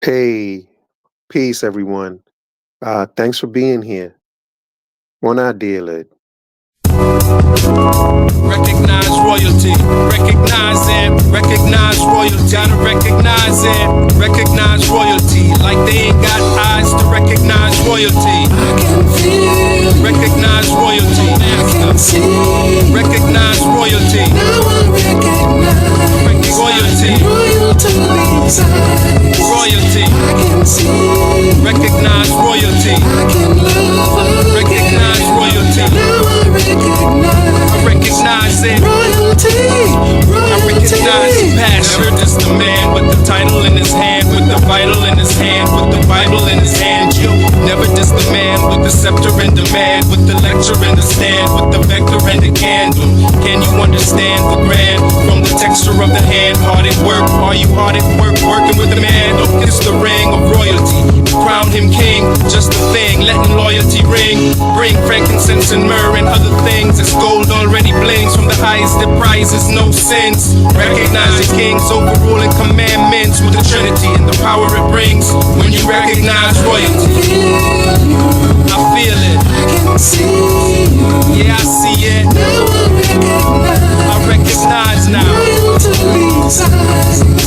Hey, peace, everyone. Thanks for being here. One deal it. Recognize royalty, recognize it, recognize royalty, gotta recognize it, recognize royalty, like they ain't got eyes to recognize royalty. I can feel, recognize royalty, I can see, recognize royalty, now I recognize royalty, royalty's eyes, royalty, I can see, recognize royalty, I can love, recognize royalty, now I recognize it. Royalty, royalty. I recognize the passion. Never just the man with the title in his hand, with the vital in his hand, with the Bible in his hand. You never just the man with the scepter and demand, with the lecture and the stand, with the vector and the candle. Can you understand the grand from the texture of the hand? Hard at work, are you hard at work? Working with the man, don't kiss the ring of royalty. Crown him king, just a thing, letting loyalty ring. Bring frankincense and myrrh and other things. It's gold already blings from the highest that prizes no sins. Recognize the kings overruling commandments with the Trinity and the power it brings when you recognize royalty. I feel it. I can see you. Yeah, I see it. Now I recognize now.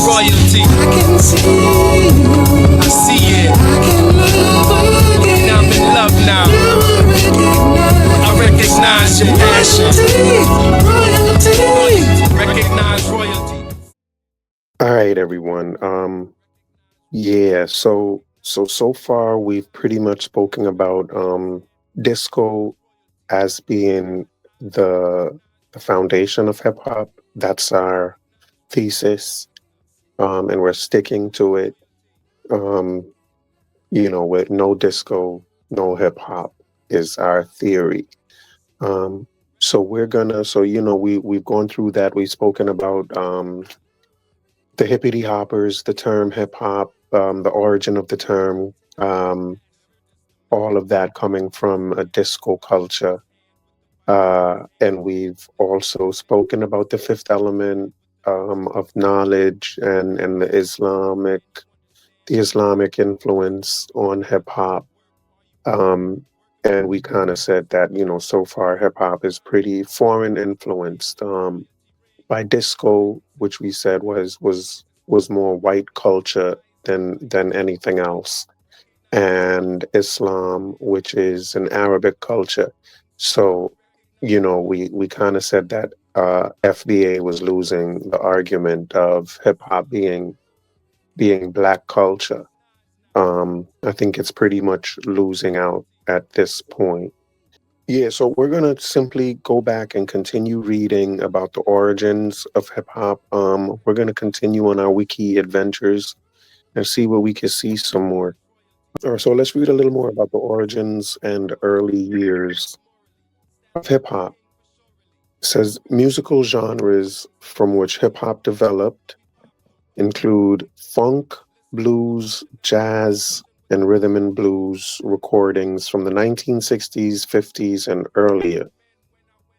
Royalty. I can see you. I see it. I can love again. Now I'm in love now. I recognize your passion. Royalty. Recognize royalty. All right, everyone. Yeah. So far we've pretty much spoken about disco as being the foundation of hip hop. That's our thesis, and we're sticking to it. Um, with no disco, no hip hop is our theory. So we're gonna, so we've gone through that. We've spoken about the hippity hoppers, the term hip hop, the origin of the term, all of that coming from a disco culture. And we've also spoken about the fifth element of knowledge and the Islamic influence on hip hop. Um, and we kind of said that, so far hip hop is pretty foreign influenced by disco, which we said was more white culture than anything else, and Islam, which is an Arabic culture. So, we kind of said that FBA was losing the argument of hip hop being black culture. I think it's pretty much losing out at this point. Yeah, so we're gonna simply go back and continue reading about the origins of hip hop. We're gonna continue on our wiki adventures and see where we can see some more. All right, so let's read a little more about the origins and early years of hip hop. It says musical genres from which hip hop developed include funk, blues, jazz, and rhythm and blues recordings from the 1960s, 50s, and earlier.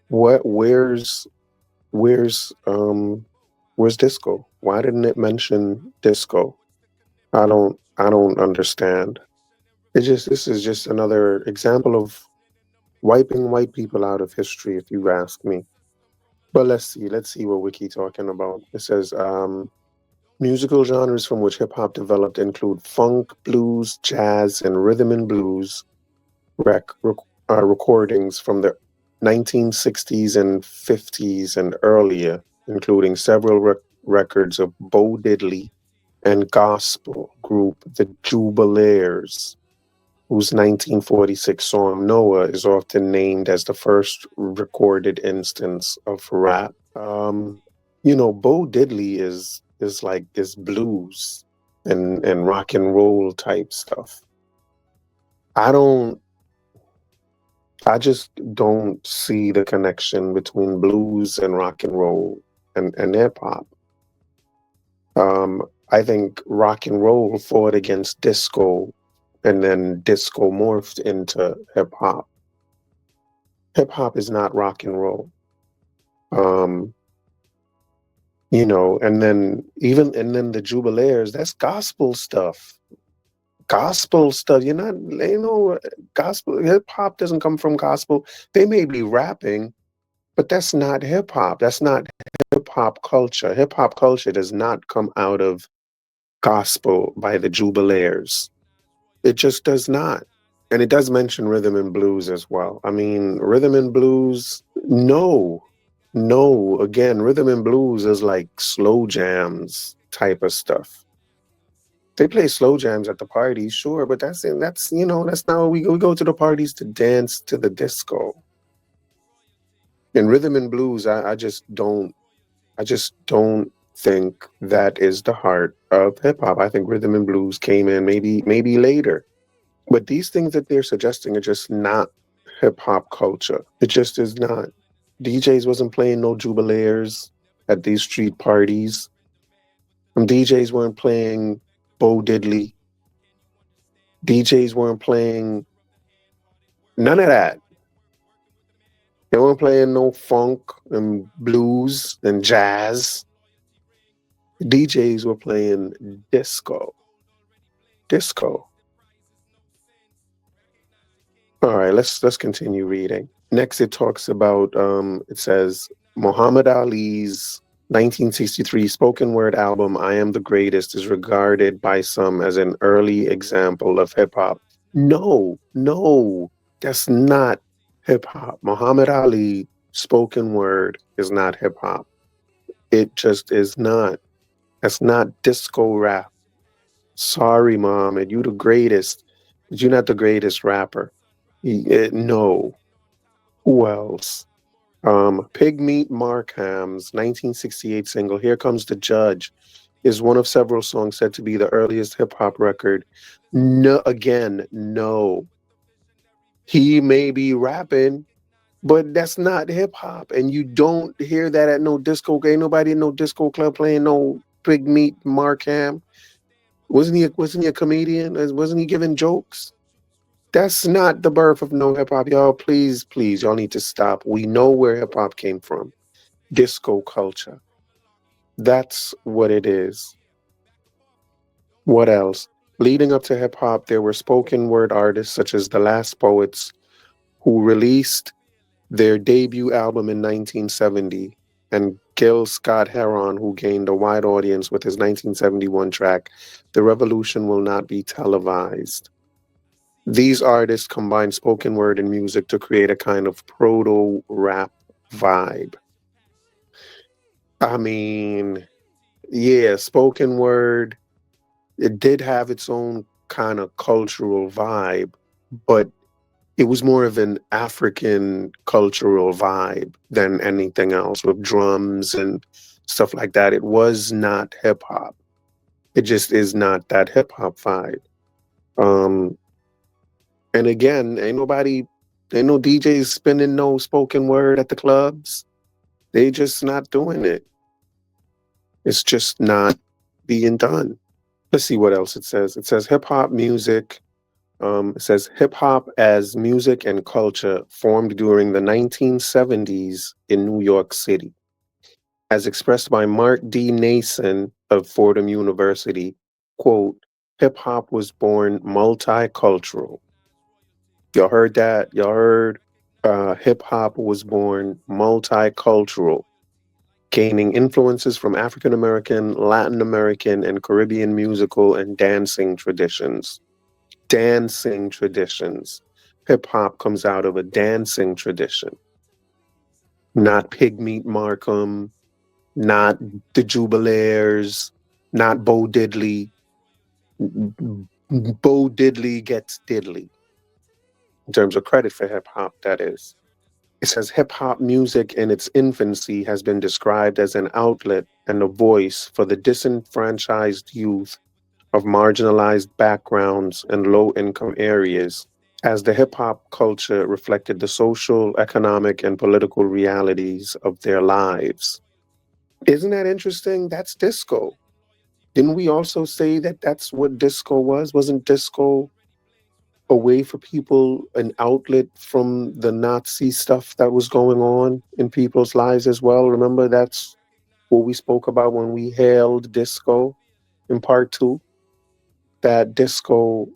What where's where's disco? Why didn't it mention disco? I don't understand. This is just another example of wiping white people out of history, if you ask me. But let's see what Wiki talking about. It says musical genres from which hip hop developed include funk, blues, jazz, and rhythm and blues recordings from the 1960s and 50s and earlier, including several records of Bo Diddley and gospel group the Jubileers, whose 1946 song Noah is often named as the first recorded instance of rap. Bo Diddley is like this blues and rock and roll type stuff. I don't I just don't see the connection between blues and rock and roll and hip hop. I think rock and roll fought against disco, and then disco morphed into hip hop. Hip hop is not rock and roll. Um, And then the Jubilaires, that's gospel stuff. Gospel stuff. You're not, gospel, hip hop doesn't come from gospel. They may be rapping, but that's not hip hop. That's not hip hop culture. Hip hop culture does not come out of gospel by the Jubilaires. It just does not. And it does mention rhythm and blues as well. I mean, rhythm and blues, no, no. Again, rhythm and blues is like slow jams type of stuff. They play slow jams at the parties, sure, but that's it. That's not what we go. We go to the parties to dance to the disco. And rhythm and blues, I just don't think that is the heart of hip hop. I think rhythm and blues came in maybe later. But these things that they're suggesting are just not hip hop culture. It just is not. DJs wasn't playing no Jubilaires at these street parties. DJs weren't playing Bo Diddley. DJs weren't playing none of that. They weren't playing no funk and blues and jazz. DJs were playing disco. Disco. All right, let's continue reading. Next, it talks about it says Muhammad Ali's 1963 spoken word album "I Am the Greatest" is regarded by some as an early example of hip hop. No, no, that's not hip hop. Muhammad Ali spoken word is not hip hop. It just is not. That's not disco rap. Sorry, mom, and you the greatest, but you're not the greatest rapper. No. Who else? Pigmeat Markham's 1968 single, Here Comes the Judge, is one of several songs said to be the earliest hip hop record. No, again, no. He may be rapping, but that's not hip hop. And you don't hear that at no disco. Ain't nobody in no disco club playing no Pigmeat Markham. Wasn't he a comedian? Wasn't he giving jokes? That's not the birth of no hip hop. Y'all, please, please, y'all need to stop. We know where hip hop came from. Disco culture. That's what it is. What else? Leading up to hip hop, there were spoken word artists such as the Last Poets who released their debut album in 1970, and Gil Scott Heron, who gained a wide audience with his 1971 track, The Revolution Will Not Be Televised. These artists combined spoken word and music to create a kind of proto rap vibe. I mean, yeah, spoken word, it did have its own kind of cultural vibe, but it was more of an African cultural vibe than anything else with drums and stuff like that. It was not hip hop. It just is not that hip hop vibe. Um, and again, ain't no DJs spinning no spoken word at the clubs. They just not doing it. It's just not being done. Let's see what else it says. It says hip hop music. It says hip hop as music and culture formed during the 1970s in New York City. As expressed by Mark D. Nason of Fordham University, quote, hip hop was born multicultural. Y'all heard that? Y'all heard hip hop was born multicultural, gaining influences from African American, Latin American, and Caribbean musical and dancing traditions. Dancing traditions. Hip hop comes out of a dancing tradition, not Pigmeat Markham, not the Jubilaires, not Bo Diddley. Bo Diddley gets diddly in terms of credit for hip hop, that is. It says hip hop music in its infancy has been described as an outlet and a voice for the disenfranchised youth of marginalized backgrounds and low income areas, as the hip hop culture reflected the social, economic, and political realities of their lives. Isn't that interesting? That's disco. Didn't we also say that that's what disco was? Wasn't disco a way for people, an outlet from the Nazi stuff that was going on in people's lives as well? Remember, what we spoke about when we hailed disco in part two, that disco,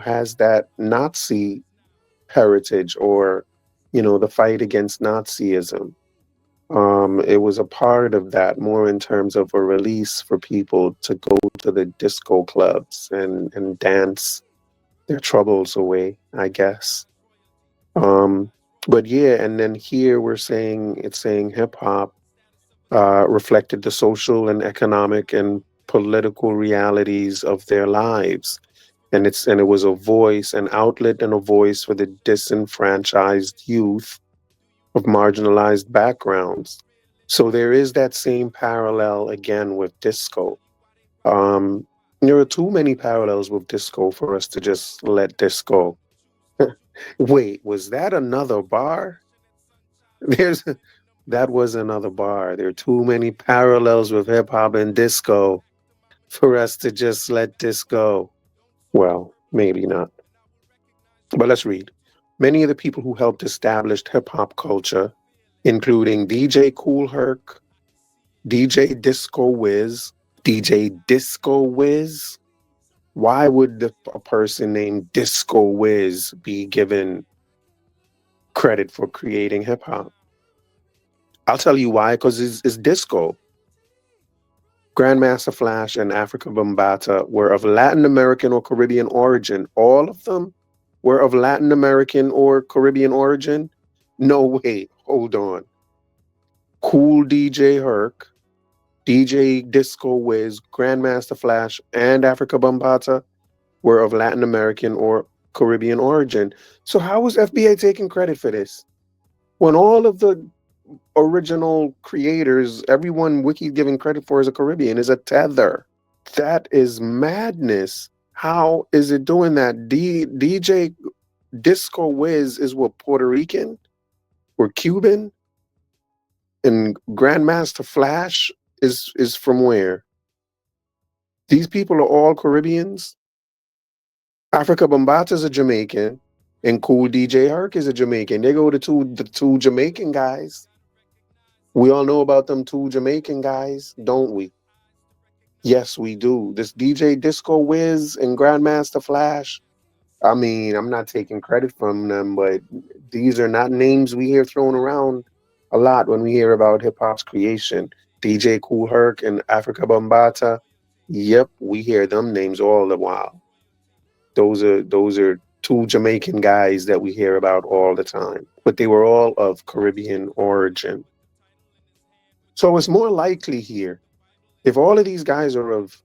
has that Nazi heritage, or, the fight against Nazism. It was a part of that, more in terms of a release for people to go to the disco clubs and dance their troubles away, I guess. Um, but yeah, and then here it's saying hip hop reflected the social and economic and political realities of their lives. And it was a voice, an outlet and a voice for the disenfranchised youth of marginalized backgrounds. So there is that same parallel again with disco. Um, there are too many parallels with disco for us to just let this go. Wait, was that another bar? There's that was another bar. There are too many parallels with hip hop and disco for us to just let this go. Well, maybe not. But let's read. Many of the people who helped establish hip hop culture, including DJ Kool Herc, DJ Disco Wiz. DJ Disco Wiz? Why would a person named Disco Wiz be given credit for creating hip hop? I'll tell you why, because it's disco. Grandmaster Flash and Afrika Bambaataa were of Latin American or Caribbean origin. All of them were of Latin American or Caribbean origin? No, wait, hold on. Cool DJ Herc, DJ Disco Wiz, Grandmaster Flash, and Afrika Bambaataa were of Latin American or Caribbean origin. So how was FBA taking credit for this? When all of the original creators, everyone Wiki giving credit for is a Caribbean, is a tether. That is madness. How is it doing that? DJ Disco Wiz is what, Puerto Rican or Cuban? And Grandmaster Flash is from where? These people are all Caribbeans. Afrika Bambaataa is a Jamaican, and Cool DJ Herc is a Jamaican. They go to the two Jamaican guys. We all know about them two Jamaican guys, don't we? Yes, we do. This DJ Disco Wiz and Grandmaster Flash. I mean, I'm not taking credit from them, but these are not names we hear thrown around a lot when we hear about hip hop's creation. DJ Kool Herc and Afrika Bambaataa. Yep, we hear them names all the while. Those are two Jamaican guys that we hear about all the time, but they were all of Caribbean origin. So it's more likely here, if all of these guys are of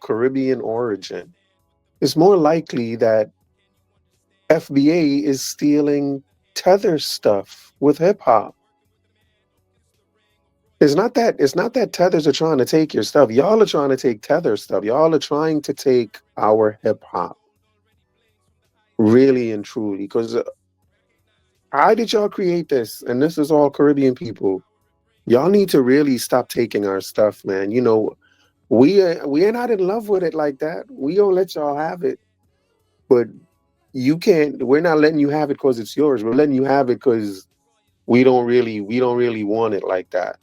Caribbean origin, it's more likely that FBA is stealing tether stuff with hip hop. It's not that tethers are trying to take your stuff. Y'all are trying to take tether stuff. Y'all are trying to take our hip hop. Really and truly. Because how did y'all create this? And this is all Caribbean people. Y'all need to really stop taking our stuff, man. We are not in love with it like that. We don't let y'all have it. But you can't, we're not letting you have it because it's yours. We're letting you have it because we don't really want it like that.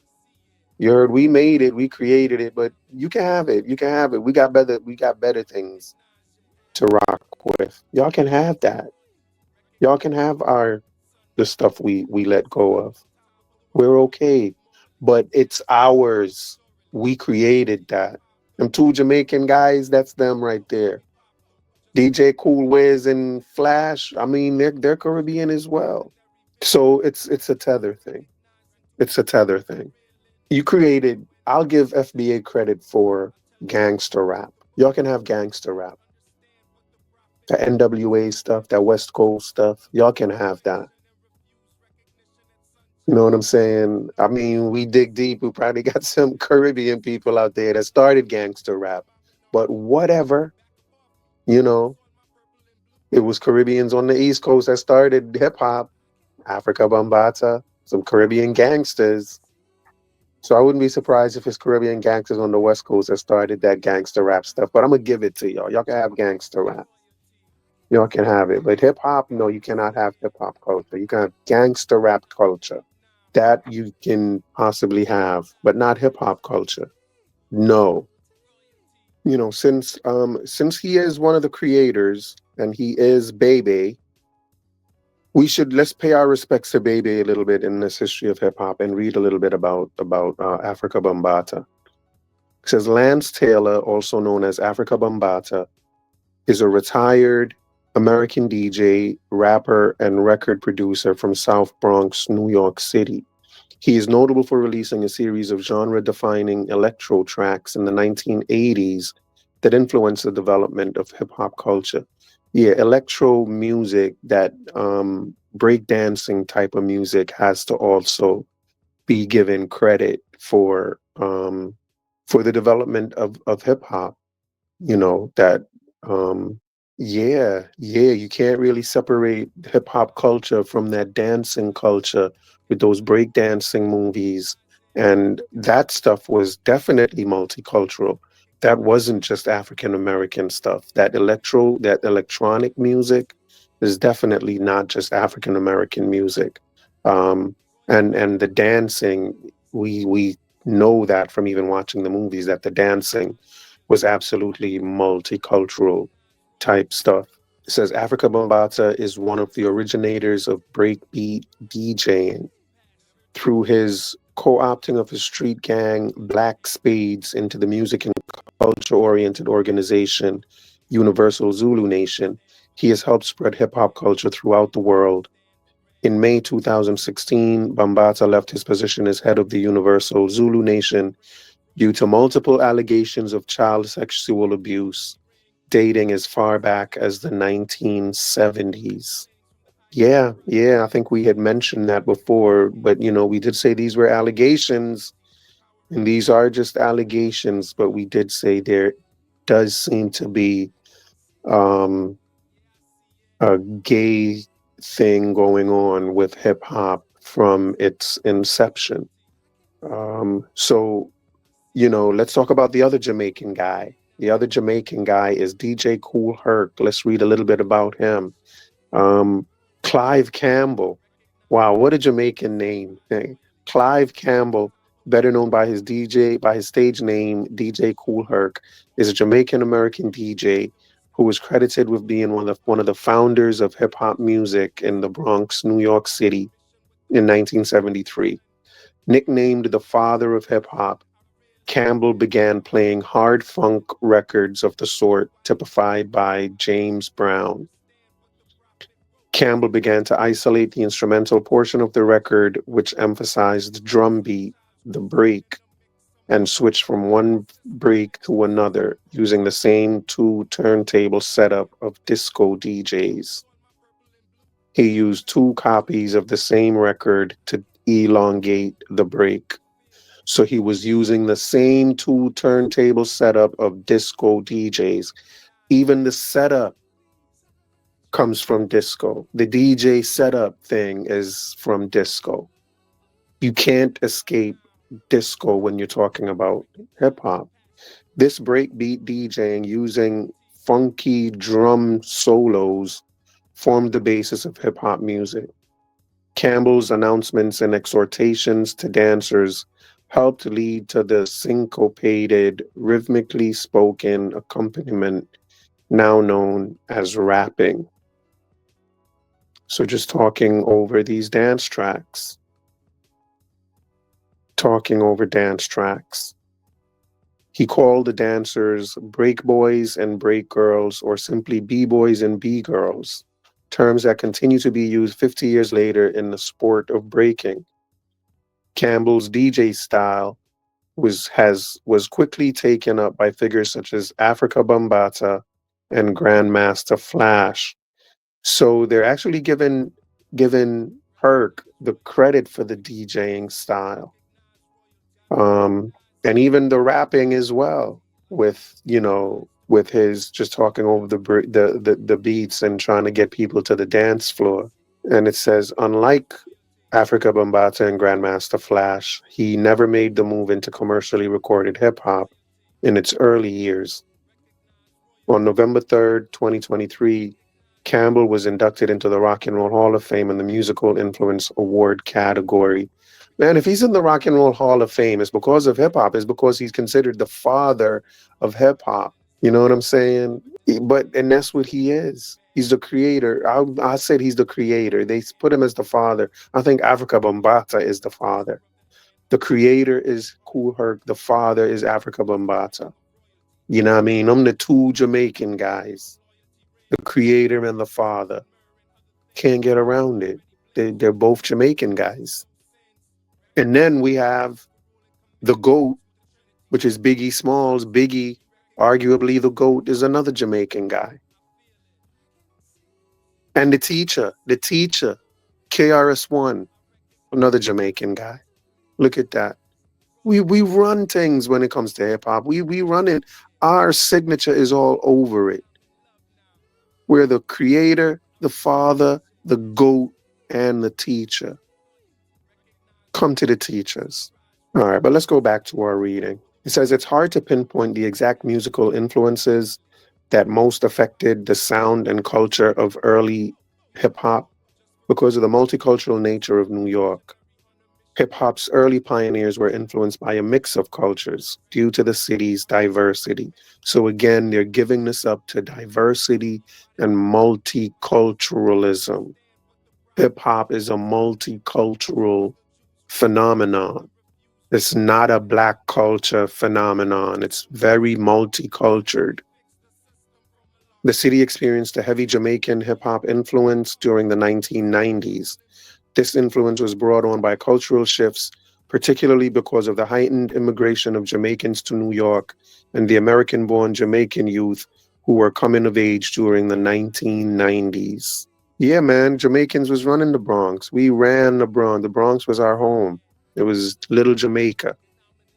You heard, we made it, we created it, but you can have it. You can have it. We got better things to rock with. Y'all can have that. Y'all can have the stuff we let go of. We're okay. But it's ours. We created that. Them two Jamaican guys, that's them right there. DJ Cool Wiz and Flash, I mean, they're Caribbean as well. So it's a tether thing. It's a tether thing. I'll give FBA credit for gangster rap. Y'all can have gangster rap. The NWA stuff, that West Coast stuff, y'all can have that. You know what I'm saying? I mean, we dig deep. We probably got some Caribbean people out there that started gangster rap. But whatever, you know, it was Caribbeans on the East Coast that started hip hop. Afrika Bambaataa, some Caribbean gangsters. So I wouldn't be surprised if it's Caribbean gangsters on the West Coast that started that gangster rap stuff. But I'm gonna give it to y'all. Y'all can have gangster rap. Y'all can have it. But hip hop, no, you cannot have hip hop culture. You can have gangster rap culture. That you can possibly have, but not hip hop culture. No. Since he is one of the creators and he is Bebe, let's pay our respects to Bebe a little bit in this history of hip hop and read a little bit about Afrika Bambaataa. It says Lance Taylor, also known as Afrika Bambaataa, is a retired American DJ, rapper, and record producer from South Bronx, New York City. He is notable for releasing a series of genre-defining electro tracks in the 1980s that influenced the development of hip-hop culture. Yeah, electro music, that breakdancing type of music, has to also be given credit for the development of hip-hop. That um yeah, you can't really separate hip hop culture from that dancing culture with those breakdancing movies, and that stuff was definitely multicultural. That wasn't just African American stuff. That electronic music is definitely not just African American music. um and the dancing, we know that from even watching the movies, that the dancing was absolutely multicultural type stuff. It says Afrika Bambaataa is one of the originators of breakbeat DJing through his co-opting of his street gang Black Spades into the music and culture-oriented organization Universal Zulu Nation. He has helped spread hip-hop culture throughout the world. In May 2016, Bambaataa left his position as head of the Universal Zulu Nation due to multiple allegations of child sexual abuse dating as far back as the 1970s. Yeah, I think we had mentioned that before, but we did say these were allegations, and these are just allegations, but we did say there does seem to be um, a gay thing going on with hip hop from its inception. So let's talk about the other Jamaican guy. The other Jamaican guy is DJ Kool Herc. Let's read a little bit about him. Um, Clive Campbell. Wow, what a Jamaican name. Hey, Clive Campbell, better known by his stage name, DJ Kool Herc, is a Jamaican American DJ who is credited with being one of the founders of hip hop music in the Bronx, New York City in 1973. Nicknamed the father of hip hop, Campbell began playing hard funk records of the sort typified by James Brown. Campbell began to isolate the instrumental portion of the record, which emphasized the drum beat, the break, and switched from one break to another using the same two turntable setup of disco DJs. He used two copies of the same record to elongate the break. So he was using the same two turntable setup of disco DJs. Even the setup comes from disco. The DJ setup thing is from disco. You can't escape disco when you're talking about hip hop. This breakbeat DJing using funky drum solos formed the basis of hip hop music. Campbell's announcements and exhortations to dancers helped lead to the syncopated, rhythmically spoken accompaniment now known as rapping. So just talking over these dance tracks, talking over dance tracks. He called the dancers break boys and break girls, or simply b-boys and b-girls, terms that continue to be used 50 years later in the sport of breaking. Campbell's DJ style was quickly taken up by figures such as Afrika Bambaataa and Grandmaster Flash. So they're actually given Herc the credit for the DJing style, and even the rapping as well. With his just talking over the beats and trying to get people to the dance floor. And it says, unlike Afrika Bambaataa and Grandmaster Flash, he never made the move into commercially recorded hip hop in its early years. On November 3rd, 2023, Campbell was inducted into the Rock and Roll Hall of Fame in the Musical Influence Award category. Man, if he's in the Rock and Roll Hall of Fame, it's because of hip hop. It's because he's considered the father of hip hop. You know what I'm saying? And that's what he is. He's the creator. I said he's the creator. They put him as the father. I think Afrika Bambaataa is the father. The creator is Kool Herc. The father is Afrika Bambaataa. You know what I mean? I'm the two Jamaican guys, the creator and the father. Can't get around it. They're both Jamaican guys. And then we have the GOAT, which is Biggie Smalls. Biggie, arguably the GOAT, is another Jamaican guy. And the teacher, KRS-One, another Jamaican guy. Look at that. We run things when it comes to hip hop. We run it. Our signature is all over it. We're the creator, the father, the GOAT, and the teacher. Come to the teachers. All right, but let's go back to our reading. It says it's hard to pinpoint the exact musical influences that most affected the sound and culture of early hip hop because of the multicultural nature of New York. Hip hop's early pioneers were influenced by a mix of cultures due to the city's diversity. So again, they're giving this up to diversity and multiculturalism. Hip hop is a multicultural phenomenon. It's not a Black culture phenomenon. It's very multicultured. The city experienced a heavy Jamaican hip hop influence during the 1990s. This influence was brought on by cultural shifts, particularly because of the heightened immigration of Jamaicans to New York and the American-born Jamaican youth who were coming of age during the 1990s. Yeah, man, Jamaicans was running the Bronx. We ran the Bronx. The Bronx was our home. It was Little Jamaica.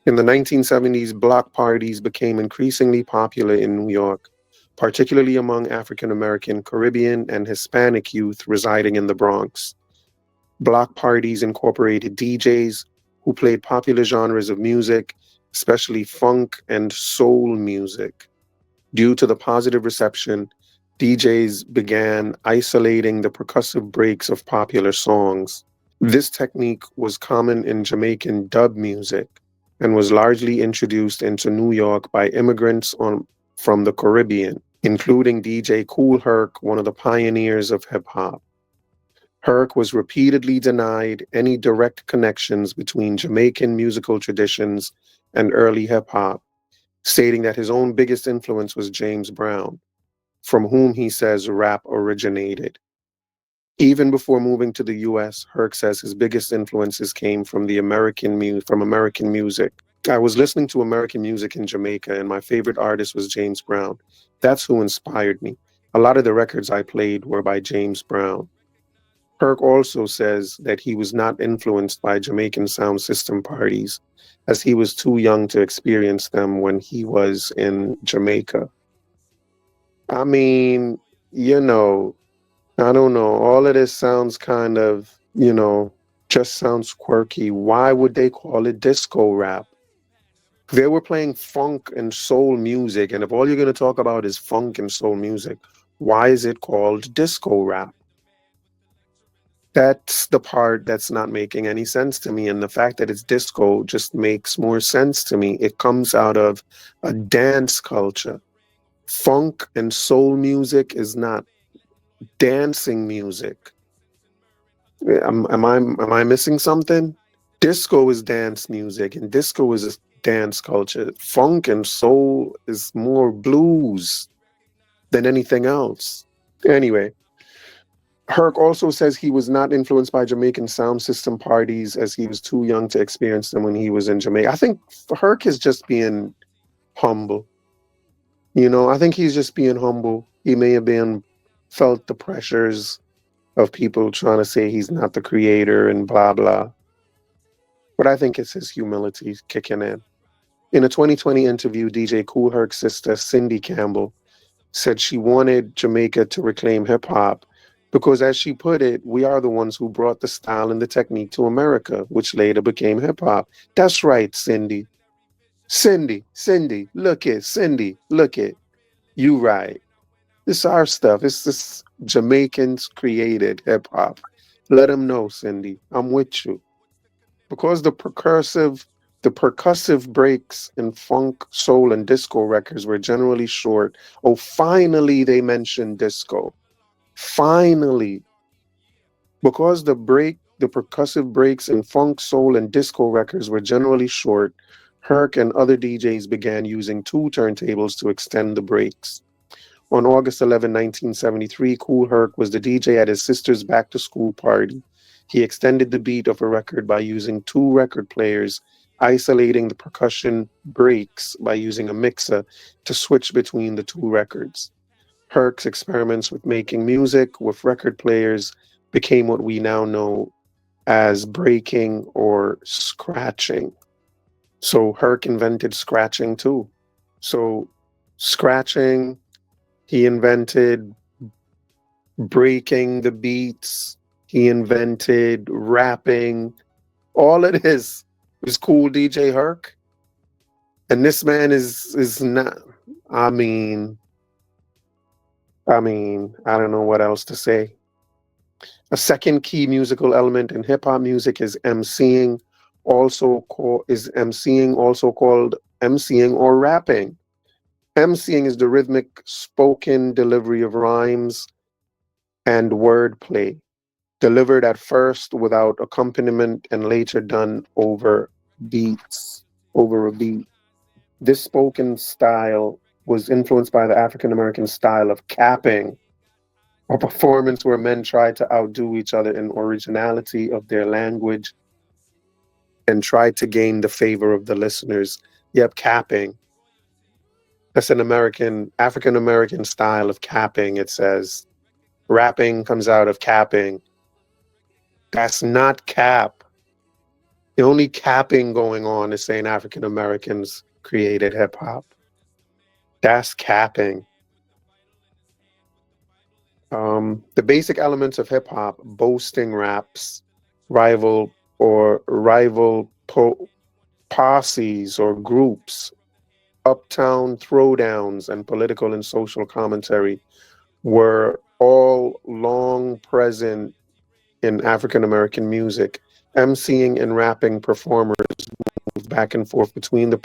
In the 1970s, block parties became increasingly popular in New York, particularly among African American, Caribbean, and Hispanic youth residing in the Bronx. Block parties incorporated DJs who played popular genres of music, especially funk and soul music. Due to the positive reception, DJs began isolating the percussive breaks of popular songs. This technique was common in Jamaican dub music and was largely introduced into New York by immigrants from the Caribbean, including DJ Kool Herc, one of the pioneers of hip hop. Herc was repeatedly denied any direct connections between Jamaican musical traditions and early hip hop, stating that his own biggest influence was James Brown, from whom he says rap originated. Even before moving to the US, Herc says his biggest influences came from American music. I was listening to American music in Jamaica, and my favorite artist was James Brown. That's who inspired me. A lot of the records I played were by James Brown. Herc also says that he was not influenced by Jamaican sound system parties, as he was too young to experience them when he was in Jamaica. I mean, I don't know. All of this sounds kind of, just sounds quirky. Why would they call it disco rap? They were playing funk and soul music, and if all you're going to talk about is funk and soul music, why is it called disco rap? That's the part that's not making any sense to me, and the fact that it's disco just makes more sense to me. It comes out of a dance culture. Funk and soul music is not dancing music. Am I missing something? Disco is dance music, and disco is a dance culture. Funk and soul is more blues than anything else. Anyway, Herc also says he was not influenced by Jamaican sound system parties as he was too young to experience them when he was in Jamaica. I think Herc is just being humble. I think he's just being humble. He may have felt the pressures of people trying to say he's not the creator and blah, blah. But I think it's his humility kicking in. In a 2020 interview, DJ Kool Herc's sister, Cindy Campbell, said she wanted Jamaica to reclaim hip hop because, as she put it, we are the ones who brought the style and the technique to America, which later became hip hop. That's right, Cindy. Cindy, look it. Cindy, look it. You right. It's our stuff. It's this Jamaicans created hip hop. Let them know, Cindy. I'm with you. because the percussive breaks in funk, soul, and disco records were generally short. Oh, finally they mentioned disco. Finally, because the percussive breaks in funk, soul, and disco records were generally short, Herc and other DJs began using two turntables to extend the breaks. On August 11, 1973, Kool Herc was the DJ at his sister's back to school party. He extended the beat of a record by using two record players, isolating the percussion breaks by using a mixer to switch between the two records. Herc's experiments with making music with record players became what we now know as breaking or scratching. So Herc invented scratching too. So scratching, he invented breaking the beats, he invented rapping. All it is cool DJ Herc. And this man is not I mean, I don't know what else to say. A second key musical element in hip hop music is emceeing, also called emceeing or rapping. Emceeing is the rhythmic spoken delivery of rhymes and wordplay, delivered at first without accompaniment and later done over a beat. This spoken style was influenced by the African American style of capping, a performance where men try to outdo each other in originality of their language and try to gain the favor of the listeners. Yep, capping. That's an African American style of capping. It says rapping comes out of capping. That's not cap. The only capping going on is saying African Americans created hip hop. That's capping. The basic elements of hip hop: boasting raps, rival posses or groups, uptown throwdowns, and political and social commentary were all long present in African American music. MCing and rapping performers moved back and forth between the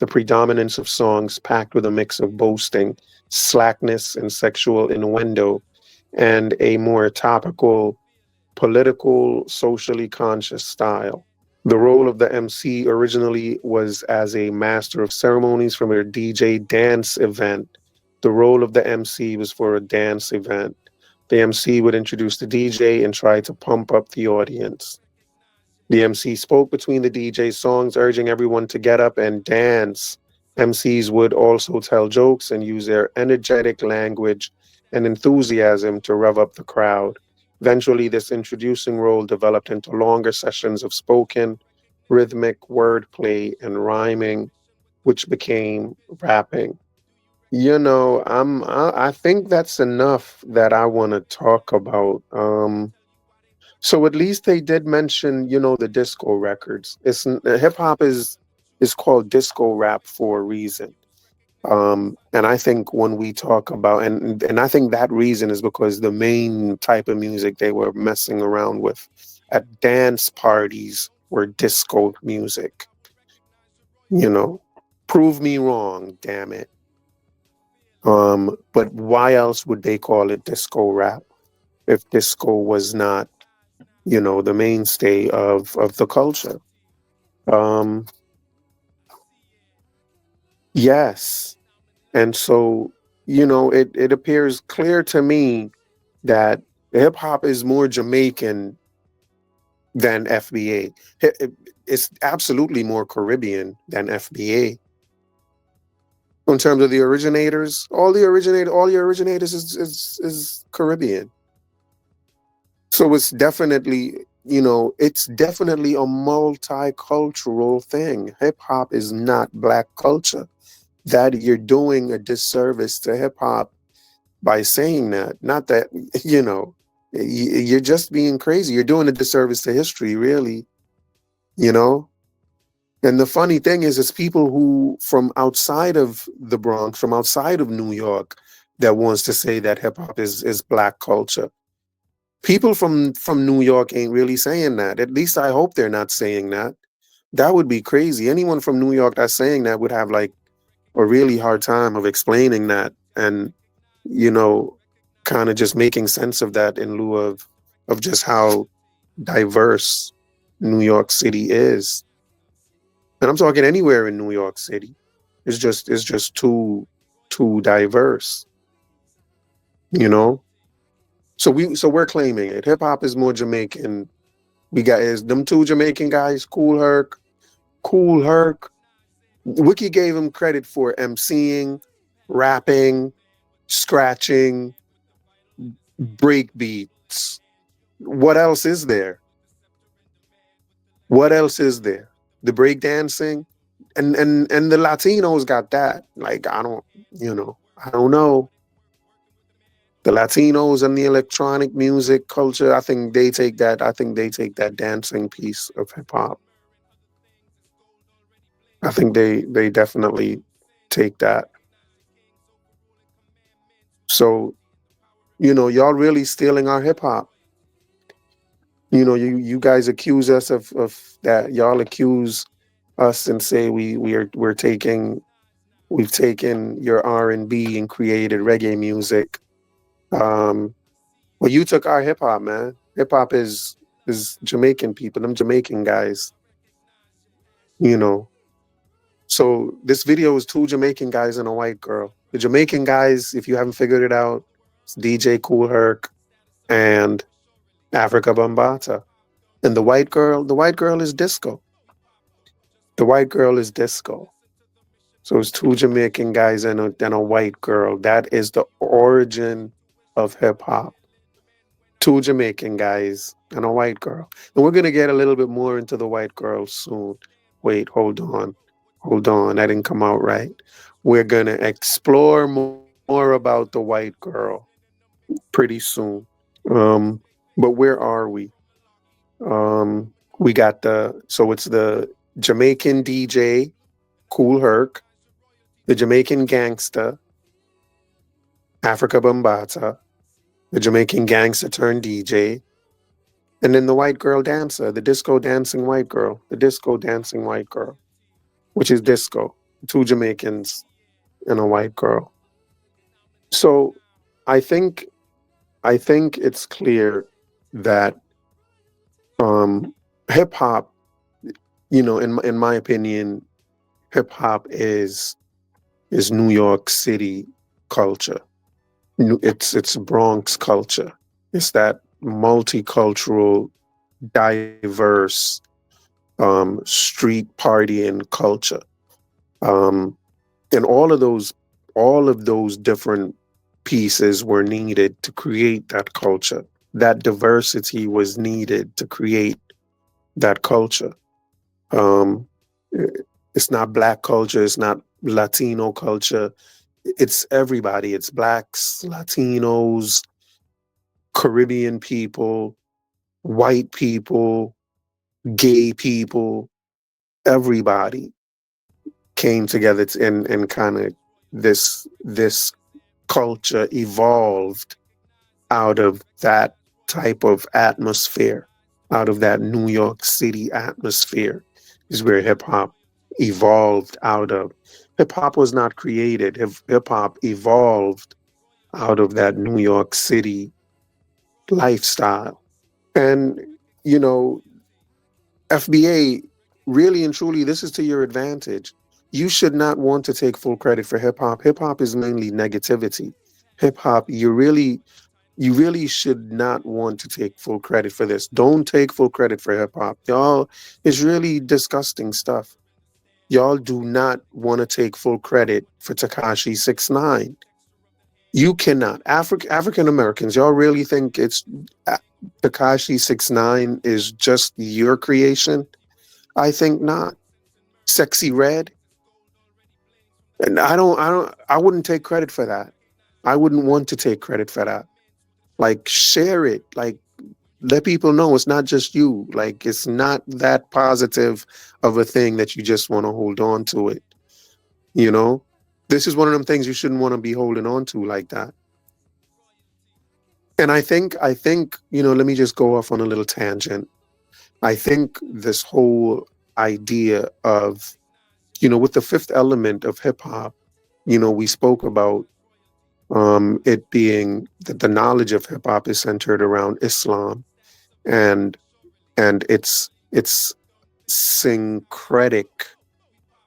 predominance of songs packed with a mix of boasting, slackness, and sexual innuendo, and a more topical, political, socially conscious style. The role of the MC originally was as a master of ceremonies from a DJ dance event. The role of the MC was for a dance event. The MC would introduce the DJ and try to pump up the audience. The MC spoke between the DJ's songs, urging everyone to get up and dance. MCs would also tell jokes and use their energetic language and enthusiasm to rev up the crowd. Eventually, this introducing role developed into longer sessions of spoken, rhythmic wordplay and rhyming, which became rapping. I think that's enough that I want to talk about. So at least they did mention, the disco records. Hip hop is called disco rap for a reason. And I think when we talk about, and I think that reason is because the main type of music they were messing around with at dance parties were disco music. You know, prove me wrong, damn it. But why else would they call it disco rap if disco was not, the mainstay of the culture? Um, yes. And so, it appears clear to me that hip hop is more Jamaican than FBA. It's absolutely more Caribbean than FBA. In terms of the originators, all the originators is Caribbean. So it's definitely a multicultural thing. Hip hop is not black culture. That you're doing a disservice to hip hop by saying that. Not that, you're just being crazy. You're doing a disservice to history, really, you know? And the funny thing is, it's people who from outside of the Bronx, from outside of New York, that wants to say that hip hop is black culture. People from New York ain't really saying that. At least I hope they're not saying that. That would be crazy. Anyone from New York that's saying that would have like a really hard time of explaining that, and you know, kind of just making sense of that in lieu of just how diverse New York City is. And I'm talking anywhere in New York City. It's just too diverse, you know? So we're claiming it. Hip hop is more Jamaican. We got is them two Jamaican guys, Kool Herc. Wiki gave him credit for MCing, rapping, scratching, break beats. What else is there? What else is there? The break dancing? And the Latinos got that. Like I don't know. The Latinos and the electronic music culture, I think they take that dancing piece of hip hop. I think they definitely take that. So, y'all really stealing our hip hop. You guys accuse us of that. Y'all accuse us and say we've taken your R&B and created reggae music. Well, you took our hip hop, man. Hip hop is Jamaican people, them Jamaican guys, you know. So this video is two Jamaican guys and a white girl. The Jamaican guys, if you haven't figured it out, it's DJ Kool Herc and Afrika Bambaataa. And the white girl is disco. The white girl is disco. So it's two Jamaican guys and a white girl. That is the origin of hip hop. Two Jamaican guys and a white girl. And we're gonna get a little bit more into the white girl soon. Wait, hold on. Hold on. That didn't come out right. We're gonna explore more about the white girl pretty soon. But where are we? We got it's the Jamaican DJ, Kool Herc, the Jamaican gangster, Afrika Bambaataa, the Jamaican gangster turned DJ, and then the white girl dancer, the disco dancing white girl, which is disco. Two Jamaicans and a white girl. So I think it's clear that hip hop, in my opinion, hip hop is New York City culture. It's Bronx culture. It's that multicultural, diverse street partying culture. And all of those different pieces were needed to create that culture. That diversity was needed to create that culture. Um, it's not Black culture. It's not Latino culture. It's everybody. It's Blacks, Latinos, Caribbean people, white people, gay people. Everybody came together and kind of this culture evolved out of that type of atmosphere, out of that New York City atmosphere, is where hip hop evolved out of. Hip hop was not created. Hip hop evolved out of that New York City lifestyle. And, you know, FBA, really and truly, this is to your advantage. You should not want to take full credit for hip hop. Hip hop is mainly negativity. Hip hop, you really should not want to take full credit for this. Don't take full credit for hip hop. Y'all, it's really disgusting stuff. Y'all do not want to take full credit for Tekashi 6ix9ine. You cannot. African Americans, y'all really think it's Tekashi 6ix9ine is just your creation? I think not. Sexy Red. And I wouldn't take credit for that. I wouldn't want to take credit for that. Like, share it. Like, let people know it's not just you. Like, it's not that positive of a thing that you just want to hold on to it. You know? This is one of them things you shouldn't want to be holding on to like that. And I think, let me just go off on a little tangent. I think this whole idea of, with the fifth element of hip hop, we spoke about it being that the knowledge of hip hop is centered around Islam, and it's syncretic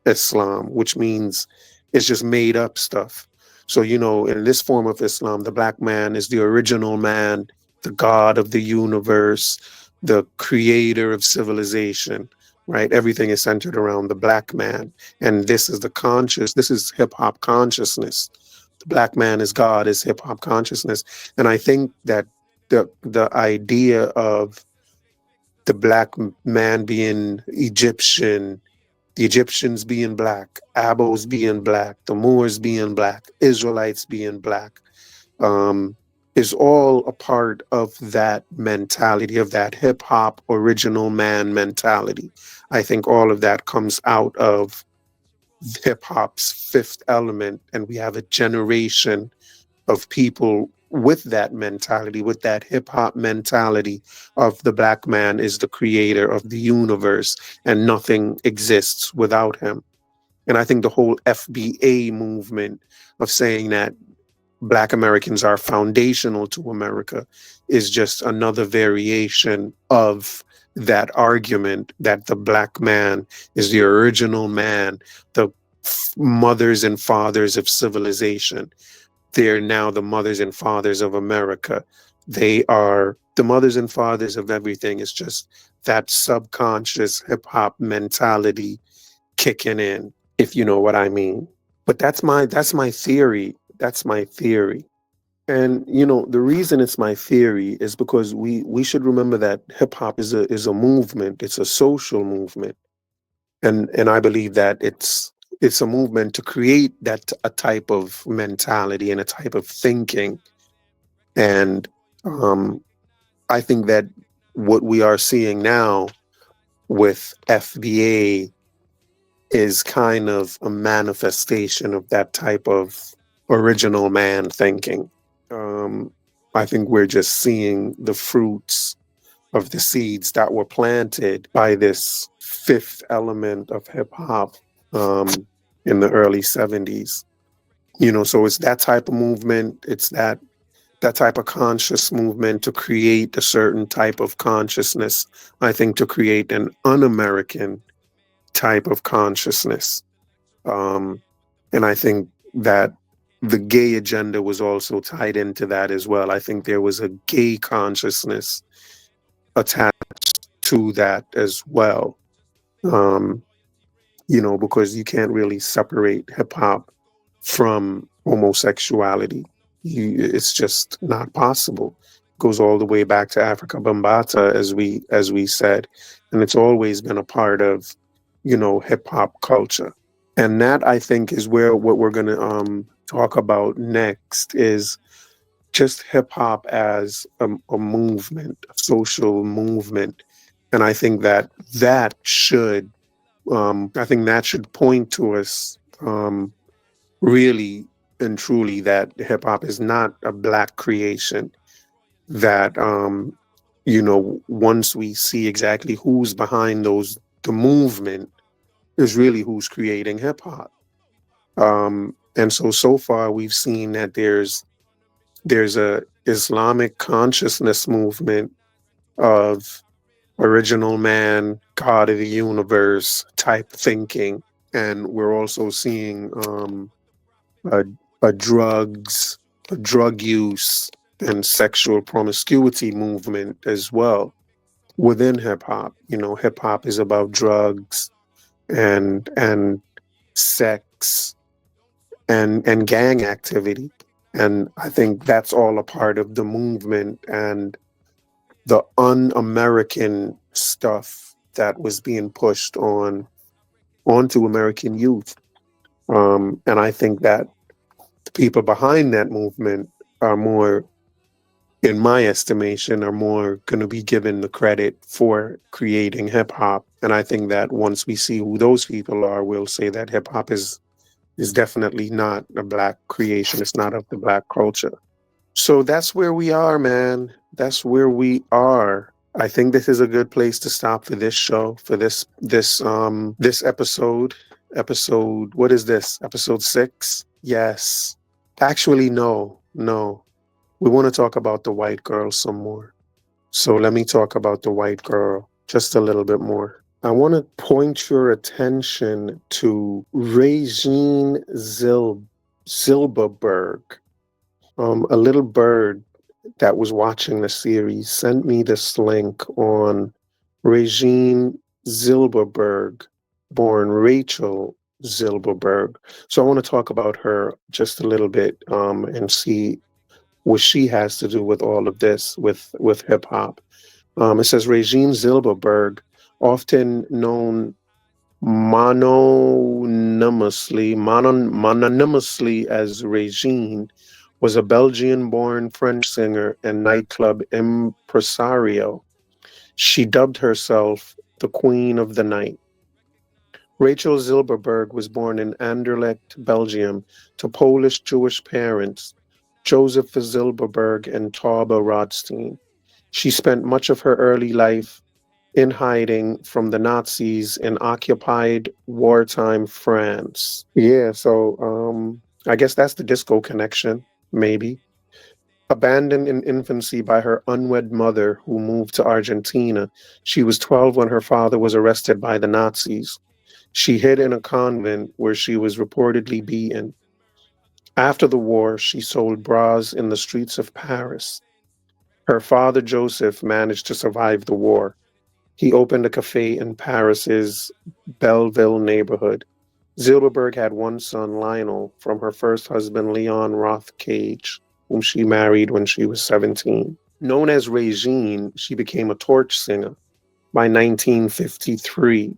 Islam, which means it's just made up stuff. So, in this form of Islam, the black man is the original man, the God of the universe, the creator of civilization, right? Everything is centered around the black man. And this is hip hop consciousness. The black man is God, is hip hop consciousness. And I think that the idea of the man being Egyptian, the Egyptians being black, Abos being black, the Moors being black, Israelites being black, um, is all a part of that mentality, of that hip hop original man mentality. I think all of that comes out of hip hop's fifth element, and we have a generation of people with that mentality, with that hip hop mentality of the black man is the creator of the universe and nothing exists without him. And I think the whole FBA movement of saying that black Americans are foundational to America is just another variation of that argument that the black man is the original man, the mothers and fathers of civilization. They're now the mothers and fathers of America. They are the mothers and fathers of everything. It's just that subconscious hip hop mentality kicking in, if you know what I mean. But that's my theory. That's my theory. And the reason it's my theory is because we should remember that hip hop is a movement. It's a social movement, and I believe that it's a movement to create that a type of mentality and a type of thinking. And um, I think that what we are seeing now with FBA is kind of a manifestation of that type of original man thinking. Um, I think we're just seeing the fruits of the seeds that were planted by this fifth element of hip hop um, in the early 70s. So it's that type of movement. It's that type of conscious movement to create a certain type of consciousness. I think to create an un-American type of consciousness. Um, and I think that the gay agenda was also tied into that as well. I think there was a gay consciousness attached to that as well. Um, because you can't really separate hip hop from homosexuality. It's just not possible. It goes all the way back to Afrika Bambaataa, as we said, and it's always been a part of, hip hop culture. And that I think is where what we're gonna talk about next is just hip hop as a movement, a social movement, and I think that should point to us really and truly that hip hop is not a black creation. That once we see exactly who's behind the movement is really who's creating hip hop. And so far we've seen that there's a Islamic consciousness movement of original man, God of the universe type thinking, and we're also seeing a, a drug use and sexual promiscuity movement as well within hip hop. Hip hop is about drugs and sex and gang activity. And I think that's all a part of the movement and the un-American stuff that was being pushed onto American youth. And I think that the people behind that movement are more, in my estimation, are more going to be given the credit for creating hip hop. And I think that once we see who those people are, we'll say that hip hop is definitely not a black creation. It's not of the black culture. So that's where we are, man. That's where we are. I think this is a good place to stop for this show, for this episode. Episode, what is this? Episode 6? Yes. Actually, no. No. We want to talk about the white girl some more. So let me talk about the white girl just a little bit more. I want to point your attention to Zylberberg. A little bird that was watching the series sent me this link on Régine Zylberberg, born Rachel Zylberberg. So I want to talk about her just a little bit and see what she has to do with all of this, with hip hop. It says Régine Zylberberg, often known mononymously as Régine, was a Belgian-born French singer and nightclub impresario. She dubbed herself the Queen of the Night. Rachel Zylberberg was born in Anderlecht, Belgium, to Polish Jewish parents, Joseph Zylberberg and Taube Rothstein. She spent much of her early life in hiding from the Nazis in occupied wartime France. Yeah, so I guess that's the disco connection, maybe. Abandoned in infancy by her unwed mother, who moved to Argentina, she was 12 when her father was arrested by the Nazis. She hid in a convent where she was reportedly beaten. After the war, she sold bras in the streets of Paris. Her father, Joseph, managed to survive the war. He opened a cafe in Paris's Belleville neighborhood. Zylberberg had one son, Lionel, from her first husband, Leon Roth Cage, whom she married when she was 17. Known as Régine, she became a torch singer. By 1953,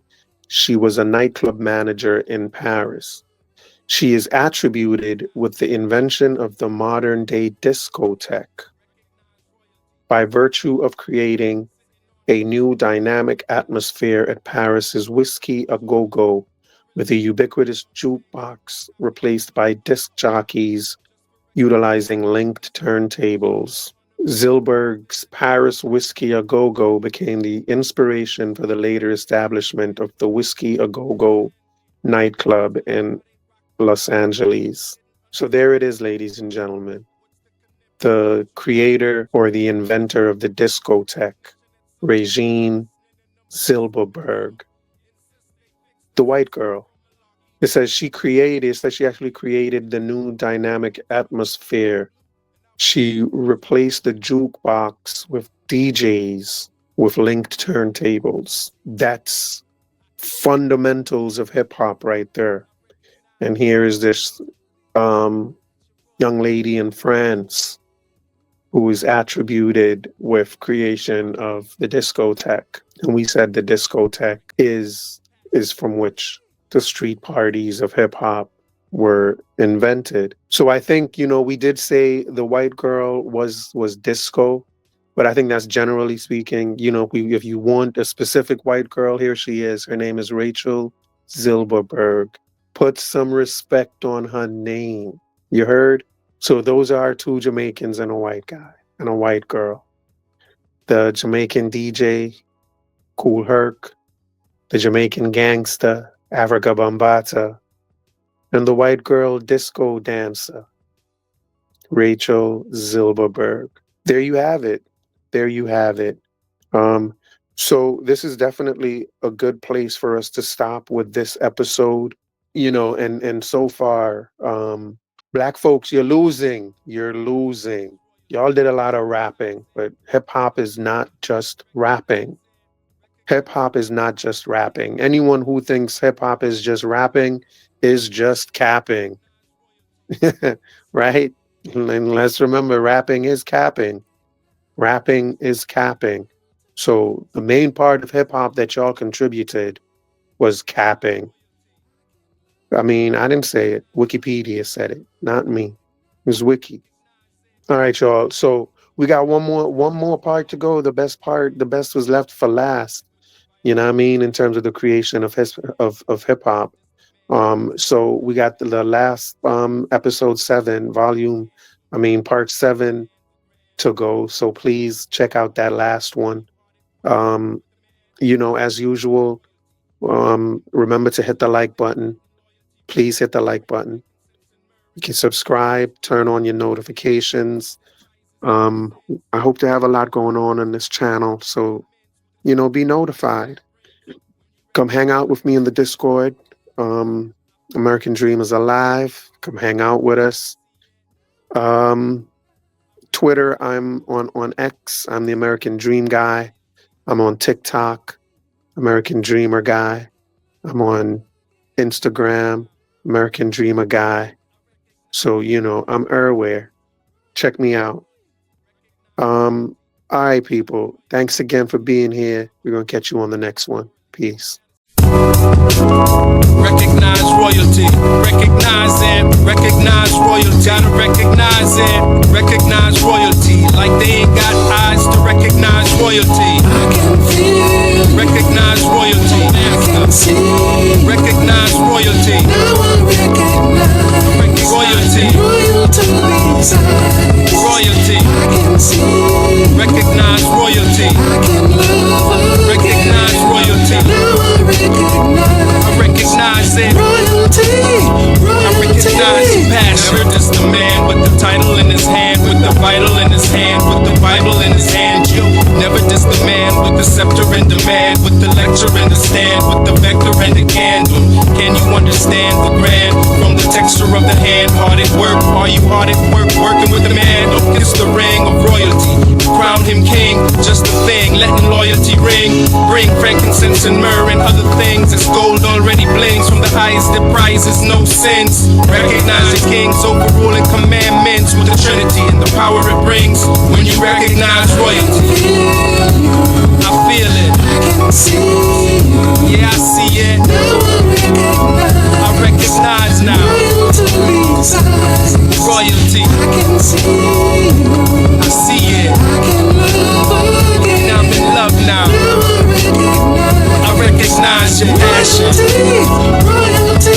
she was a nightclub manager in Paris. She is attributed with the invention of the modern-day discotheque by virtue of creating a new dynamic atmosphere at Paris's Whiskey A Go-Go, with a ubiquitous jukebox replaced by disc jockeys utilizing linked turntables. Zylberberg's Paris Whiskey A Go-Go became the inspiration for the later establishment of the Whiskey A Go-Go nightclub in Los Angeles. So there it is, ladies and gentlemen. The creator or the inventor of the discotheque, Régine Zylberberg, the white girl. It says she actually created the new dynamic atmosphere. She replaced the jukebox with DJs with linked turntables. That's fundamentals of hip hop right there. And here is this young lady in France who is attributed with creation of the discotheque. And we said the discotheque is from which the street parties of hip hop were invented. So I think, we did say the white girl was disco, but I think that's generally speaking, if you want a specific white girl, here she is. Her name is Rachel Zylberberg. Put some respect on her name. You heard? So those are two Jamaicans and a white guy and a white girl. The Jamaican DJ, Kool Herc, the Jamaican gangster, Afrika Bambaataa, and the white girl disco dancer, Rachel Zylberberg. There you have it. There you have it. So this is definitely a good place for us to stop with this episode. And so far, Black folks, you're losing. You're losing. Y'all did a lot of rapping, but hip hop is not just rapping. Hip hop is not just rapping. Anyone who thinks hip hop is just rapping is just capping. Right? And let's remember, rapping is capping. Rapping is capping. So the main part of hip hop that y'all contributed was capping. I mean, I didn't say it. Wikipedia said it, not me. It was Wiki. All right, y'all. So we got one more part to go. The best was left for last. You know what I mean? In terms of the creation of hip hop. So we got the last episode 7, volume I mean, part 7 to go. So please check out that last one. As usual, remember to hit the like button. Please hit the like button. You can subscribe, turn on your notifications. I hope to have a lot going on this channel. So, be notified. Come hang out with me in the Discord. American Dream is alive. Come hang out with us. Twitter, I'm on X. I'm the American Dream Guy. I'm on TikTok, American Dreamer Guy. I'm on Instagram, American Dreamer Guy. So, I'm everywhere. Check me out. All right, people. Thanks again for being here. We're going to catch you on the next one. Peace. Recognize royalty, recognize it, recognize royalty, gotta recognize it, recognize royalty, like they ain't got eyes to recognize royalty. I can feel, recognize royalty, I can see, recognize royalty, now I recognize royalty, royalty's eyes, royalty, I can see, recognize royalty, I can love, recognize royalty, now I recognize it. Royalty, royalty. I recognize the passion. Never just the man with the title in his hand, with the vital in his hand, with the Bible in his hand. You never just the man with the scepter and demand, with the lecture and the stand, with the vector and the candle. Can you understand the grand from the texture of the hand? Hard at work, are you hard at work? Working with the man, don't kiss the ring of royalty. Crown him king, just a thing, letting loyalty ring. Bring frankincense and myrrh and other things. It's gold already blings from the highest that prizes no sins. Recognize the king's overruling commandments with the Trinity and the power it brings when you recognize royalty. I feel it. I can see you. Yeah, I see it. Now I recognize now. Royalty. I can see you. I see it. I can love again. Now I'm in love now. I recognize your passion. Royalty.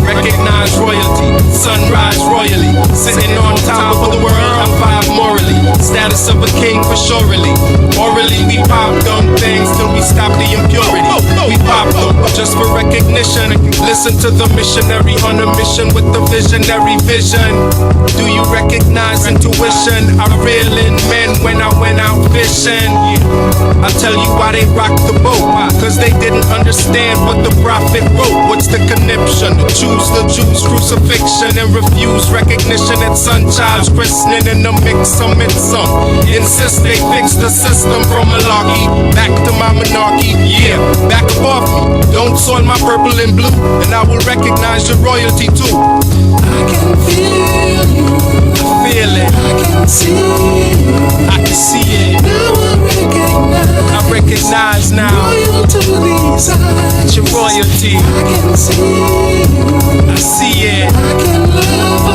Recognize royalty. Sunrise royally. Sitting on top of the world. I'm five morally. Status of a king for surely. Morally we pop dumb things till we stop the impurity. We pop them just for recognition. Listen to the missionary on a mission with the visionary vision. Do you recognize intuition? I reel in men when I went out fishing. I'll tell you why they rocked the boat. Cause they didn't understand what the prophet wrote. What's the conniption? Choose the Jews' crucifixion and refuse recognition at sunchild's christening in the mix some and some. Insist they fix the system from malarkey back to my monarchy. Yeah, back above me. Don't soil my purple and blue, and I will recognize your royalty too. I can feel you. I feel it. I can see you. I can see it. Now I recognize now. Royalty's eyes. Your royalty. I can see you. I see it. I can love